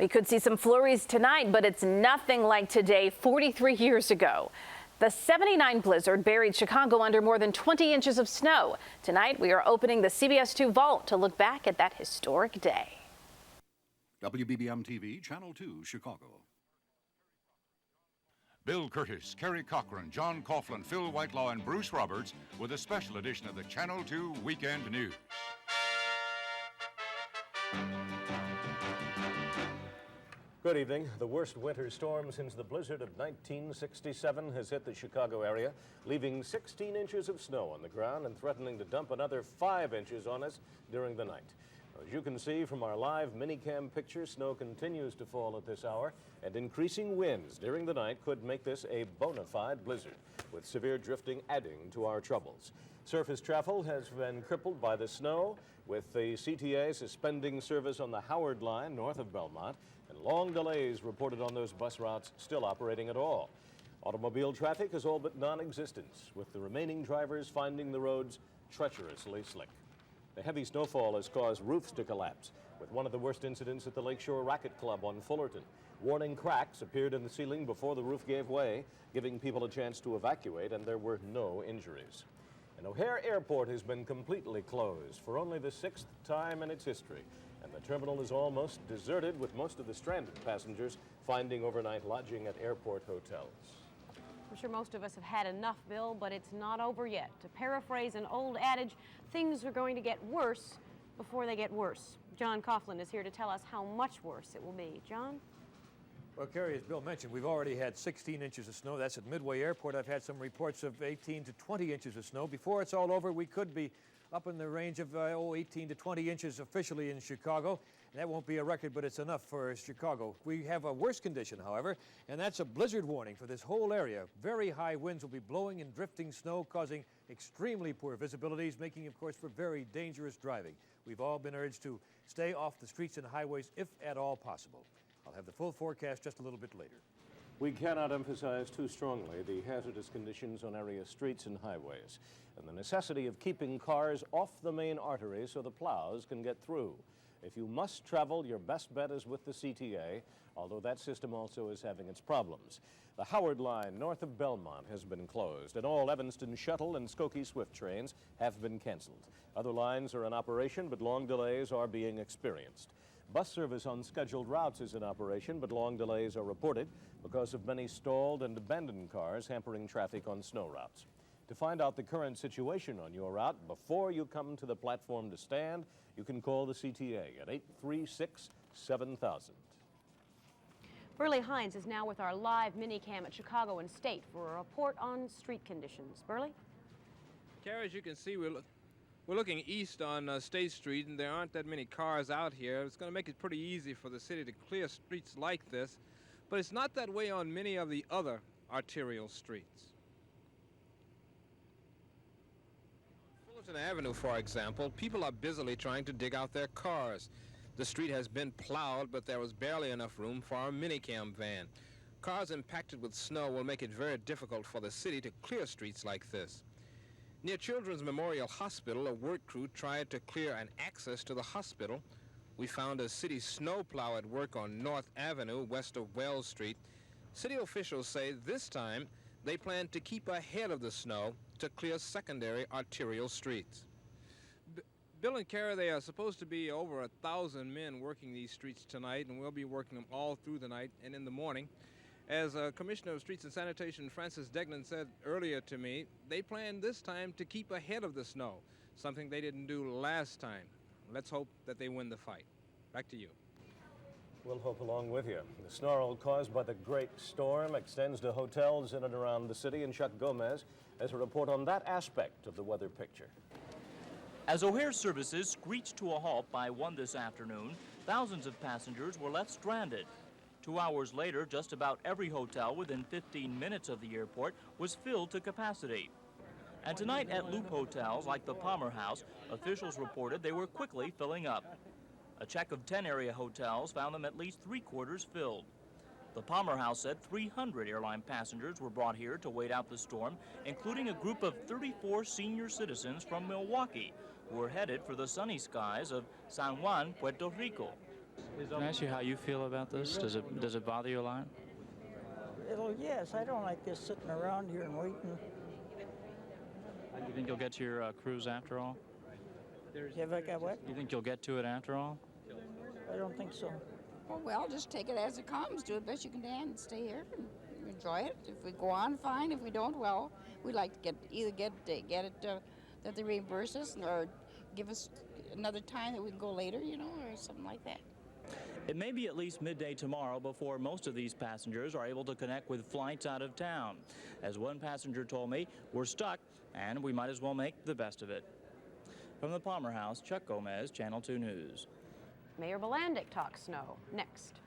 We could see some flurries tonight, but it's nothing like today 43 years ago. The 79 blizzard buried Chicago under more than 20 inches of snow. Tonight, we are opening the CBS 2 vault to look back at that historic day. WBBM TV, Channel 2, Chicago. Bill Kurtis, Carrie Cochran, John Coughlin, Phil Whitelaw, and Bruce Roberts with a special edition of the Channel 2 Weekend News. Good evening. The worst winter storm since the blizzard of 1967 has hit the Chicago area, leaving 16 inches of snow on the ground and threatening to dump another 5 inches on us during the night. As you can see from our live minicam picture, snow continues to fall at this hour, and increasing winds during the night could make this a bona fide blizzard, with severe drifting adding to our troubles. Surface travel has been crippled by the snow, with the CTA suspending service on the Howard line north of Belmont, and long delays reported on those bus routes still operating at all. Automobile traffic is all but non-existent, with the remaining drivers finding the roads treacherously slick. The heavy snowfall has caused roofs to collapse, with one of the worst incidents at the Lakeshore Racket Club on Fullerton. Warning cracks appeared in the ceiling before the roof gave way, giving people a chance to evacuate, and there were no injuries. And O'Hare Airport has been completely closed for only the 6th time in its history, and the terminal is almost deserted, with most of the stranded passengers finding overnight lodging at airport hotels. I'm sure most of us have had enough, Bill, but it's not over yet. To paraphrase an old adage, things are going to get worse before they get worse. John Coughlin is here to tell us how much worse it will be. John? Well, Carrie, as Bill mentioned, we've already had 16 inches of snow. That's at Midway Airport. I've had some reports of 18 to 20 inches of snow. Before it's all over, we could be up in the range of 18 to 20 inches officially in Chicago. And that won't be a record, but it's enough for Chicago. We have a worse condition, however, and that's a blizzard warning for this whole area. Very high winds will be blowing and drifting snow, causing extremely poor visibilities, making, of course, for very dangerous driving. We've all been urged to stay off the streets and highways if at all possible. I'll have the full forecast just a little bit later. We cannot emphasize too strongly the hazardous conditions on area streets and highways, and the necessity of keeping cars off the main arteries so the plows can get through. If you must travel, your best bet is with the CTA, although that system also is having its problems. The Howard line north of Belmont has been closed, and all Evanston Shuttle and Skokie Swift trains have been canceled. Other lines are in operation, but long delays are being experienced. Bus service on scheduled routes is in operation, but long delays are reported because of many stalled and abandoned cars hampering traffic on snow routes. To find out the current situation on your route before you come to the platform to stand, you can call the CTA at 836-7000. Burleigh Hines is now with our live minicam at Chicago and State for a report on street conditions. Burleigh? Carrie, as you can see, we're looking east on State Street, and there aren't that many cars out here. It's going to make it pretty easy for the city to clear streets like this, but it's not that way on many of the other arterial streets. Fullerton Avenue, for example, people are busily trying to dig out their cars. The street has been plowed, but there was barely enough room for our minicam van. Cars impacted with snow will make it very difficult for the city to clear streets like this. Near Children's Memorial Hospital, a work crew tried to clear an access to the hospital. We found a city snowplow at work on North Avenue, west of Wells Street. City officials say this time they plan to keep ahead of the snow to clear secondary arterial streets. Bill and Carrie, they are supposed to be over 1,000 men working these streets tonight, and we'll be working them all through the night and in the morning. As Commissioner of Streets and Sanitation Francis Degnan said earlier to me, they plan this time to keep ahead of the snow, something they didn't do last time. Let's hope that they win the fight. Back to you. We'll hope along with you. The snarl caused by the great storm extends to hotels in and around the city, and Chuck Gomez has a report on that aspect of the weather picture. As O'Hare services screeched to a halt by 1 this afternoon, thousands of passengers were left stranded. 2 hours later, just about every hotel within 15 minutes of the airport was filled to capacity. And tonight at Loop hotels like the Palmer House, officials reported they were quickly filling up. A check of 10 area hotels found them at least 3/4 filled. The Palmer House said 300 airline passengers were brought here to wait out the storm, including a group of 34 senior citizens from Milwaukee who were headed for the sunny skies of San Juan, Puerto Rico. Can I ask you how you feel about this? Does it bother you a lot? Yes, I don't like this sitting around here and waiting. You think you'll get to your cruise after all? Have I got what? You think you'll get to it after all? I don't think so. Oh, well, just take it as it comes. Do the best you can and stay here and enjoy it. If we go on, fine. If we don't, well, we'd like to get it that they reimburse us or give us another time that we can go later, you know, or something like that. It may be at least midday tomorrow before most of these passengers are able to connect with flights out of town. As one passenger told me, we're stuck and we might as well make the best of it. From the Palmer House, Chuck Gomez, Channel 2 News. Mayor Bilandic talks snow next.